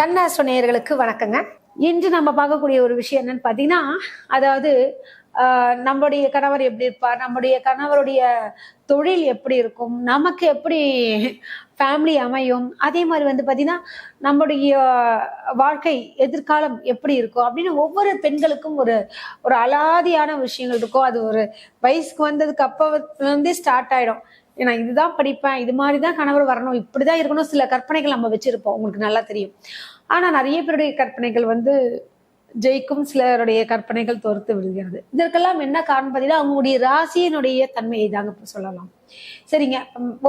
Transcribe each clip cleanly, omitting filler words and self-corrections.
சன்னாஸ்ட்ரோ நேயர்களுக்கு வணக்கங்க. இன்று நம்ம பார்க்கக்கூடிய ஒரு விஷயம் என்னன்னு பார்த்தீங்கன்னா, அதாவது நம்மளுடைய கணவர் எப்படி இருப்பார், நம்முடைய கணவருடைய தொழில் எப்படி இருக்கும், நமக்கு எப்படி ஃபேமிலி அமையும், அதே மாதிரி வந்து பார்த்தீங்கன்னா, நம்முடைய வாழ்க்கை எதிர்காலம் எப்படி இருக்கும் அப்படின்னு ஒவ்வொரு பெண்களுக்கும் ஒரு ஒரு அலாதியான விஷயங்கள் இருக்கும். அது ஒரு வயசுக்கு வந்ததுக்கு அப்போலேருந்தே ஸ்டார்ட் ஆயிடும். நான் இதுதான் படிப்பேன், இது மாதிரி தான் கணவர் வரணும், இப்படிதான் இருக்கணும், சில கற்பனைகள் நம்ம வச்சிருப்போம். உங்களுக்கு நல்லா தெரியும். ஆனா நிறைய பேருடைய கற்பனைகள் வந்து ஜெயிக்கும், சிலருடைய கற்பனைகள் தோர்த்து விடுகிறது. இதற்கெல்லாம் என்ன காரணம் பார்த்தீங்கன்னா, அவங்களுடைய ராசியினுடைய தன்மையை தாங்க சொல்லலாம். சரிங்க.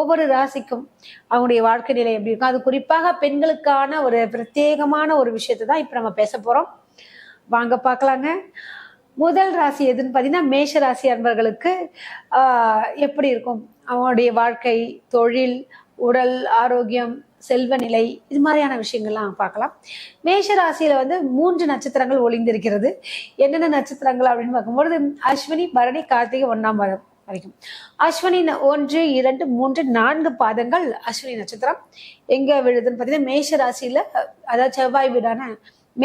ஒவ்வொரு ராசிக்கும் அவங்களுடைய வாழ்க்கை நிலை எப்படி இருக்கும், அது குறிப்பாக பெண்களுக்கான ஒரு பிரத்யேகமான ஒரு விஷயத்தை தான் இப்ப நம்ம பேச போறோம். வாங்க பார்க்கலாங்க. முதல் ராசி எதுன்னு பார்த்தீங்கன்னா, மேஷ ராசி அன்பர்களுக்கு எப்படி இருக்கும் அவங்களுடைய வாழ்க்கை, தொழில், உடல் ஆரோக்கியம், செல்வ நிலை, இது மாதிரியான விஷயங்கள்லாம் பார்க்கலாம். மேஷ ராசியில வந்து 3 நட்சத்திரங்கள் ஒளிந்திருக்கிறது. என்னென்ன நட்சத்திரங்கள் அப்படின்னு பார்க்கும்பொழுது, அஸ்வினி, பரணி, கார்த்திகை 1ஆம் பாதம் வரைக்கும். அஸ்வினி 1, 2, 3, 4 பாதங்கள் அஸ்வினி நட்சத்திரம் எங்க விழுதுன்னு பார்த்தீங்கன்னா, மேஷ ராசியில, அதாவது செவ்வாய் வீடான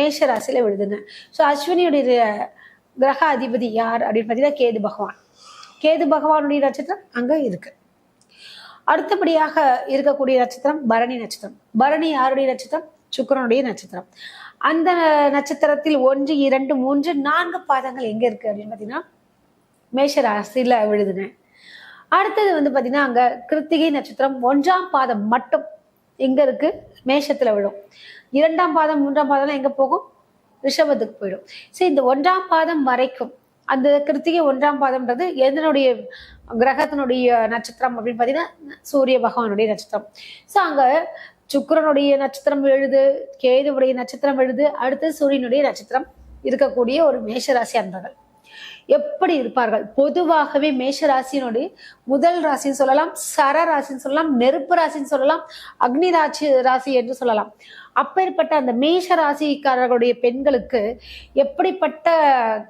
மேஷ ராசியில விழுதுங்க. ஸோ அஸ்வினியுடைய கிரக அதிபதி யார் அப்படின்னு பார்த்தீங்கன்னா, கேது பகவான். கேது பகவானுடைய நட்சத்திரம் அங்க இருக்கு. அடுத்தபடியாக இருக்கக்கூடிய நட்சத்திரம் பரணி நட்சத்திரம். பரணி யாருடைய நட்சத்திரம்? சுக்கிரனுடைய நட்சத்திரம். அந்த நட்சத்திரத்தில் 1, 2, 3, 4 பாதங்கள் எங்க இருக்கு அப்படின்னு பார்த்தீங்கன்னா, மேஷ ராசியில விழுதுங்க. அடுத்தது வந்து பார்த்தீங்கன்னா, அங்க கிருத்திகை நட்சத்திரம் 1ஆம் பாதம் மட்டும் எங்க இருக்கு? மேஷத்துல விழும். 2ஆம் பாதம் 3ஆம் பாதம் எங்க போகும்? ரிஷபத்துக்கு போயிடும். சரி, இந்த 1ஆம் பாதம் வரைக்கும் அந்த கிருத்திகை 1ஆம் பாதம்ன்றது எதனுடைய கிரகத்தினுடைய நட்சத்திரம் அப்படின்னு பார்த்தீங்கன்னா, சூரிய பகவானுடைய நட்சத்திரம். ஸோ அங்க சுக்கிரனுடைய நட்சத்திரம் எழுது, கேதுவுடைய நட்சத்திரம் எழுது, அடுத்து சூரியனுடைய நட்சத்திரம் இருக்கக்கூடிய ஒரு மேஷராசி அன்பர்கள் எப்படி இருப்பார்கள்? பொதுவாகவே மேஷ ராசியினுடைய முதல் ராசின்னு சொல்லலாம், சர ராசின்னு சொல்லலாம், நெருப்பு ராசின்னு சொல்லலாம், அக்னி ராசி என்று சொல்லலாம். அப்பேற்பட்ட அந்த மேஷ ராசிக்காரர்களுடைய பெண்களுக்கு எப்படிப்பட்ட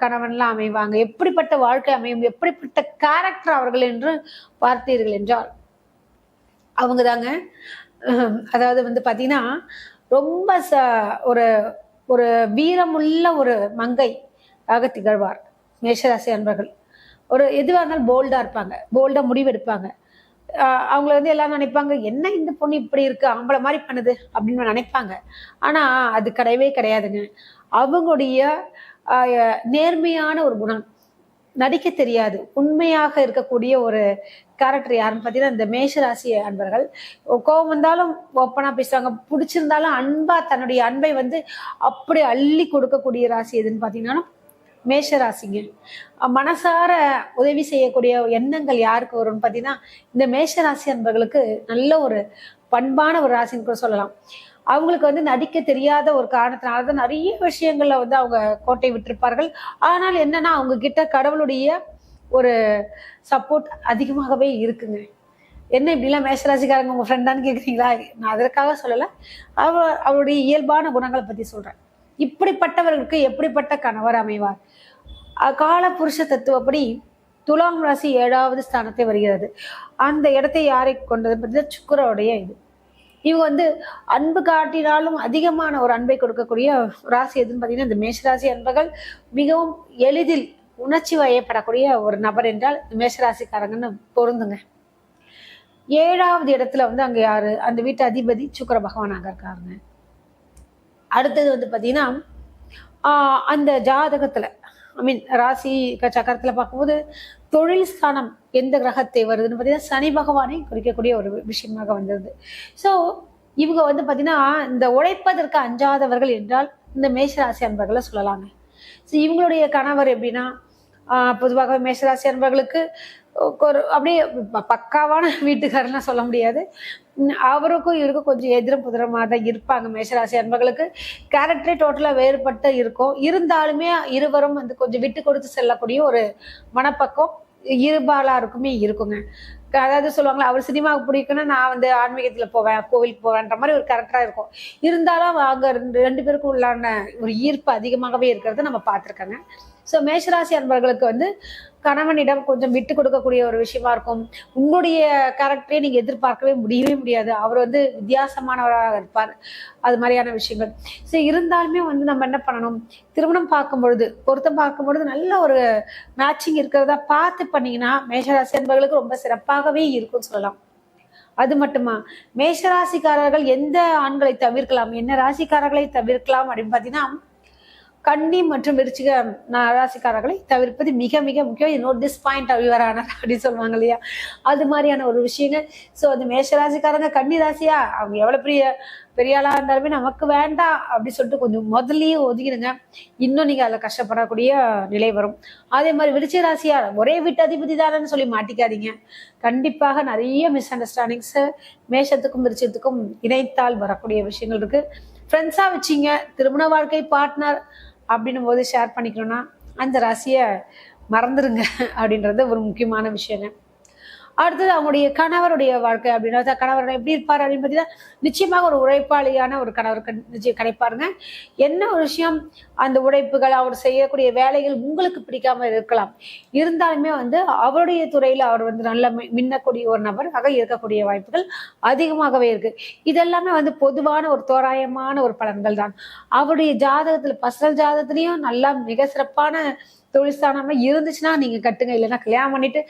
கணவன்லாம் அமைவாங்க, எப்படிப்பட்ட வாழ்க்கை அமையும், எப்படிப்பட்ட கேரக்டர் அவர்கள் என்று பார்த்தீர்கள் என்றால் அவங்க தாங்க, அதாவது வந்து பாத்தீங்கன்னா, ரொம்ப ஒரு ஒரு வீரமுள்ள ஒரு மங்கை ஆக திகழ்வார் மேஷராசி அன்பர்கள். ஒரு எதுவாக இருந்தாலும் போல்டா இருப்பாங்க, போல்டா முடிவெடுப்பாங்க. அவங்கள வந்து எல்லாரும் நினைப்பாங்க, என்ன இந்த பொண்ணு இப்படி இருக்கு, ஆம்பளை மாதிரி பண்ணுது அப்படின்னு நினைப்பாங்க. ஆனா அது கிடையவே கிடையாதுங்க. அவங்களுடைய நேர்மையான ஒரு குணம், நடிக்க தெரியாது, உண்மையாக இருக்கக்கூடிய ஒரு கேரக்டர் யாருன்னு பார்த்தீங்கன்னா, இந்த மேஷராசி அன்பர்கள். கோபம் வந்தாலும் ஓப்பனா பேசுவாங்க, பிடிச்சிருந்தாலும் அன்பா தன்னுடைய அன்பை வந்து அப்படி அள்ளி கொடுக்கக்கூடிய ராசி எதுன்னு பார்த்தீங்கன்னா மேஷ ராசிங்க. மனசார உதவி செய்யக்கூடிய எண்ணங்கள் யாருக்கு வரும்னு பார்த்தீங்கன்னா, இந்த மேஷ ராசி அன்பர்களுக்கு நல்ல ஒரு பண்பான ஒரு ராசின்னு கூட சொல்லலாம். அவங்களுக்கு வந்து நடிக்க தெரியாத ஒரு காரணத்தினாலதான் நிறைய விஷயங்கள்ல வந்து அவங்க கோட்டை விட்டிருப்பார்கள். ஆனால் என்னன்னா, அவங்க கிட்ட கடவுளுடைய ஒரு சப்போர்ட் அதிகமாகவே இருக்குங்க. என்ன இப்படிலாம் மேஷராசிக்காரங்க உங்க ஃப்ரெண்டான்னு கேட்குறீங்களா? நான் அதற்காக சொல்லலை, அவருடைய இயல்பான குணங்களை பத்தி சொல்றேன். இப்படிப்பட்டவர்களுக்கு எப்படிப்பட்ட கணவர் அமைவார்? கால புருஷ தத்துவப்படி துலாம் ராசி 7வது ஸ்தானத்தை வருகிறது. அந்த இடத்தை யாரை கொண்டது பார்த்தீங்கன்னா, சுக்கிரனுடைய இது. இவங்க வந்து அன்பு காட்டினாலும் அதிகமான ஒரு அன்பை கொடுக்கக்கூடிய ராசி எதுன்னு பார்த்தீங்கன்னா, இந்த மேஷராசி அன்பர்கள் மிகவும் எளிதில் உணர்ச்சி வயப்படக்கூடிய ஒரு நபர் என்றால் மேஷராசிக்காரங்கன்னு பொருந்துங்க. 7வது இடத்துல வந்து அங்க யாரு? அந்த வீட்டு அதிபதி சுக்கிர பகவானாக இருக்காருங்க. அடுத்தது வந்து பாத்தீங்கன்னா, அந்த ஜாதகத்துல ராசி சக்கரத்துல பார்க்கும்போது தொழில் ஸ்தானம் எந்த கிரகத்தை வருதுன்னு பார்த்தீங்கன்னா, சனி பகவானை குறிக்கக்கூடிய ஒரு விஷயமாக வந்தது. ஸோ இவங்க வந்து பார்த்தீங்கன்னா, இந்த உழைப்பதற்கு அஞ்சாதவர்கள் என்றால் இந்த மேஷராசி அன்பர்களை சொல்லலாங்க. ஸோ இவங்களுடைய கணவர் எப்படின்னா, பொதுவாக மேஷராசி அன்பர்களுக்கு ஒரு அப்படியே பக்காவான வீட்டுக்காரர்லாம் சொல்ல முடியாது. அவருக்கும் இருக்கும் கொஞ்சம் எதிரும் புதிரமாக தான் இருப்பாங்க. மேஷராசி அன்பர்களுக்கு கேரக்டரே டோட்டலா வேறுபட்டு இருக்கும். இருந்தாலுமே இருவரும் வந்து கொஞ்சம் விட்டு கொடுத்து செல்லக்கூடிய ஒரு மனப்பக்கம் இருபாலாருக்குமே இருக்குங்க. அதாவது சொல்லுவாங்களா, அவர் சினிமாவுக்கு பிடிக்குன்னா நான் வந்து ஆன்மீகத்துல போவேன், கோவிலுக்கு போவேன்ற மாதிரி ஒரு கேரக்டரா இருக்கும். இருந்தாலும் அங்க ரெண்டு பேருக்கும் உள்ளான ஒரு ஈர்ப்பு அதிகமாகவே இருக்கிறத நம்ம பார்த்துருக்கோங்க. ஸோ மேஷராசி அன்பர்களுக்கு வந்து கணவனிடம் கொஞ்சம் விட்டு கொடுக்கக்கூடிய ஒரு விஷயமா இருக்கும். உங்களுடைய கேரக்டரே நீங்க எதிர்பார்க்கவே முடியவே முடியாது. அவர் வந்து வித்தியாசமானவராக இருப்பார். அது மாதிரியான விஷயங்கள். சரி, இருந்தாலுமே வந்து நம்ம என்ன பண்ணணும், திருமணம் பார்க்கும் பொழுது, பொருத்தம் பார்க்கும் பொழுது நல்ல ஒரு மேட்சிங் இருக்கிறதா பார்த்து பண்ணீங்கன்னா மேஷராசி அன்பர்களுக்கு ரொம்ப சிறப்பாகவே இருக்கும்னு சொல்லலாம். அது மட்டுமா, மேஷராசிக்காரர்கள் எந்த ஆண்களை தவிர்க்கலாம், என்ன ராசிக்காரர்களை தவிர்க்கலாம் அப்படின்னு பாத்தீங்கன்னா, கன்னி மற்றும் விருச்சிக ராசிக்காரர்களை தவிர்ப்பது மிக மிக முக்கியம். நோட் திஸ் பாயிண்ட் யுவர் அப்படின்னு சொல்லுவாங்க இல்லையா, அது மாதிரியான ஒரு விஷயங்கள். ஸோ அந்த மேஷராசிக்காரங்க கன்னி ராசியா, அவங்க எவ்வளவு பெரிய ஆளா இருந்தாலுமே நமக்கு வேண்டாம் அப்படி சொல்லிட்டு கொஞ்சம் முதல்லயே ஒதுக்கிடுங்க. இன்னும் நீங்க அதுல கஷ்டப்படக்கூடிய நிலை வரும். அதே மாதிரி விருச்சிக ராசியா, ஒரே வீட்டு அதிபதி தானேன்னு சொல்லி மாட்டிக்காதீங்க. கண்டிப்பாக நிறைய மிஸ் அண்டர்ஸ்டாண்டிங்ஸ் மேஷத்துக்கும் விருச்சத்துக்கும் இணைத்தால் வரக்கூடிய விஷயங்கள் இருக்கு. ஃப்ரெண்ட்ஸா வச்சிங்க, திருமண வாழ்க்கை பார்ட்னர் அப்படின்னும் போது ஷேர் பண்ணிக்கணும்னா அந்த ராசியை மறந்துருங்க அப்படின்றது ஒரு முக்கியமான விஷயங்க. அடுத்தது அவங்களுடைய கணவருடைய வாழ்க்கை அப்படின்னா, கணவர் எப்படி இருப்பார் அப்படின்னு பார்த்தீங்கன்னா, நிச்சயமாக ஒரு உழைப்பாளியான ஒரு கணவர் நிச்சயம் கிடைப்பாருங்க. என்ன ஒரு விஷயம், அந்த உழைப்புகள், அவர் செய்யக்கூடிய வேலைகள் உங்களுக்கு பிடிக்காம இருக்கலாம். இருந்தாலுமே வந்து அவருடைய துறையில அவர் வந்து நல்ல மின்னக்கூடிய ஒரு நபராக இருக்கக்கூடிய வாய்ப்புகள் அதிகமாகவே இருக்கு. இதெல்லாமே வந்து பொதுவான ஒரு தோராயமான ஒரு பலன்கள் தான். அவருடைய ஜாதகத்துல, பர்சனல் ஜாதகத்திலையும் நல்லா மிக சிறப்பான தொழில் ஸ்தானமா இருந்துச்சுன்னா நீங்க கட்டுங்க. இல்லைன்னா கல்யாணம் பண்ணிட்டு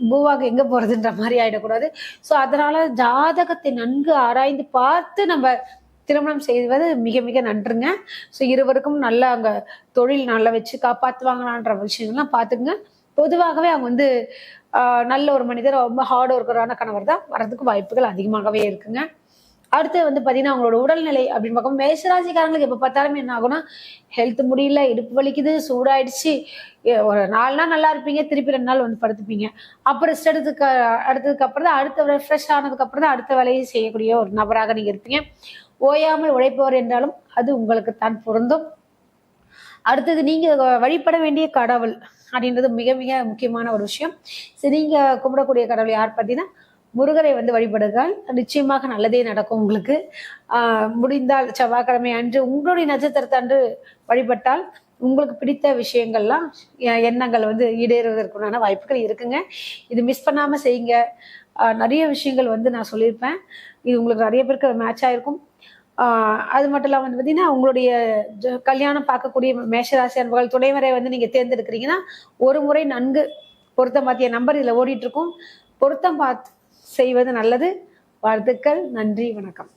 பூவாக எங்க போறதுன்ற மாதிரி ஆயிடக்கூடாது. ஸோ அதனால ஜாதகத்தை நன்கு ஆராய்ந்து பார்த்து நம்ம திருமணம் செய்வது மிக மிக நன்றுங்க. ஸோ இருவருக்கும் நல்லா அங்க தொழில் நல்லா வச்சு காப்பாத்துவாங்களான்ற விஷயங்கள்லாம் பார்த்துக்குங்க. பொதுவாகவே அவங்க வந்து நல்ல ஒரு மனிதர், ரொம்ப ஹார்ட் ஒர்க்கரான கணவர் தான் வர்றதுக்கு வாய்ப்புகள் அதிகமாகவே இருக்குங்க. அடுத்து வந்து பாத்தீங்கன்னா அவங்களோட உடல்நிலை அப்படின்னு பார்க்கும் மேஷராசிக்காரங்களுக்கு எப்ப பார்த்தாலுமே என்ன ஆகும்னா, ஹெல்த் முடியல, இடுப்பு வலிக்குது, சூடாயிடுச்சு, ஒரு 4 நாள் நல்லா இருப்பீங்க, திருப்பி 2 நாள் வந்து படுத்துப்பீங்க. அப்புறம் ரெஸ்ட் அடுத்ததுக்கு அப்புறம் தான், அடுத்த ரெஃப்ரெஷ் ஆனதுக்கு அப்புறம் தான் அடுத்த வேலையை செய்யக்கூடிய ஒரு நபராக நீங்க இருப்பீங்க. ஓயாமல் உழைப்பவர் என்றாலும் அது உங்களுக்கு தான் பொருந்தும். அடுத்தது நீங்க வழிபட வேண்டிய கடவுள் அப்படின்றது மிக மிக முக்கியமான ஒரு விஷயம். சரி, நீங்க கும்பிடக்கூடிய கடவுள் யார் பார்த்தீங்கன்னா, முருகரை வந்து வழிபடுங்கள். நிச்சயமாக நல்லதே நடக்கும் உங்களுக்கு. முடிந்தால் செவ்வாய்க்கிழமை அன்று உங்களுடைய நட்சத்திரத்தை அன்று வழிபட்டால் உங்களுக்கு பிடித்த விஷயங்கள்லாம், எண்ணங்கள் வந்து ஈடேறுவதற்குண்டான வாய்ப்புகள் இருக்குங்க. இது மிஸ் பண்ணாம செய்யுங்க. நிறைய விஷயங்கள் வந்து நான் சொல்லியிருப்பேன். இது உங்களுக்கு நிறைய பேருக்கு மேட்ச் ஆயிருக்கும். அது மட்டும் இல்லாம வந்து பார்த்தீங்கன்னா, உங்களுடைய கல்யாணம் பார்க்கக்கூடிய மேஷராசி அன்பர்கள் துணைவரை வந்து நீங்க தேர்ந்தெடுக்கிறீங்கன்னா, ஒரு முறை நன்கு பொருத்தம் பார்த்திய நம்பர் இதுல ஓடிட்டு இருக்கும். பொருத்தம் பார்த்து செய்வது நல்லது. வாழ்த்துக்கள். நன்றி, வணக்கம்.